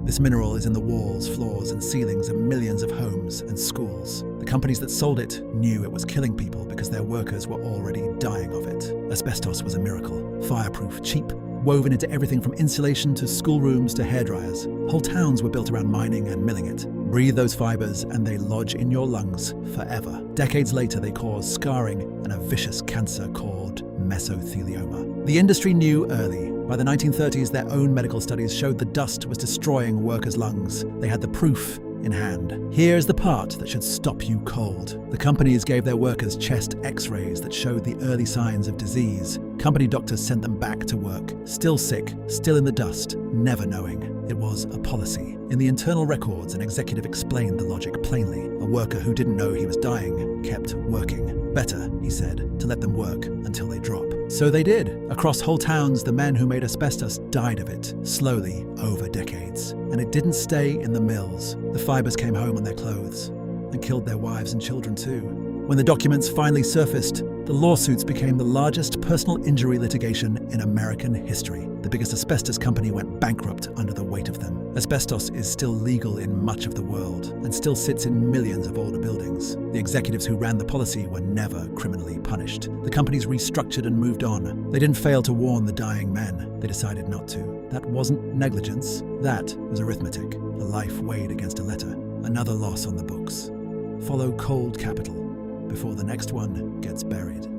This mineral is in the walls, floors, and ceilings of millions of homes and schools. The companies that sold it knew it was killing people because their workers were already dying of it. Asbestos was a miracle. Fireproof, cheap, woven into everything from insulation to schoolrooms to hairdryers. Whole towns were built around mining and milling it. Breathe those fibers and they lodge in your lungs forever. Decades later, they cause scarring and a vicious cancer called mesothelioma. The industry knew early. By the 1930s, their own medical studies showed the dust was destroying workers' lungs. They had the proof in hand. Here's the part that should stop you cold. The companies gave their workers chest x-rays that showed the early signs of disease. Company doctors sent them back to work, still sick, still in the dust, never knowing. It was a policy. In the internal records, an executive explained the logic plainly. A worker who didn't know he was dying kept working. Better, he said, to let them work until they drop. So they did. Across whole towns, the men who made asbestos died of it, slowly, over decades. And it didn't stay in the mills. The fibers came home on their clothes and killed their wives and children too. When the documents finally surfaced, the lawsuits became the largest personal injury litigation in American history. The biggest asbestos company went bankrupt under the weight of them. Asbestos is still legal in much of the world and still sits in millions of older buildings. The executives who ran the policy were never criminally punished. The companies restructured and moved on. They didn't fail to warn the dying men. They decided not to. That wasn't negligence. That was arithmetic. A life weighed against a letter. Another loss on the books. Follow cold capital before the next one gets buried.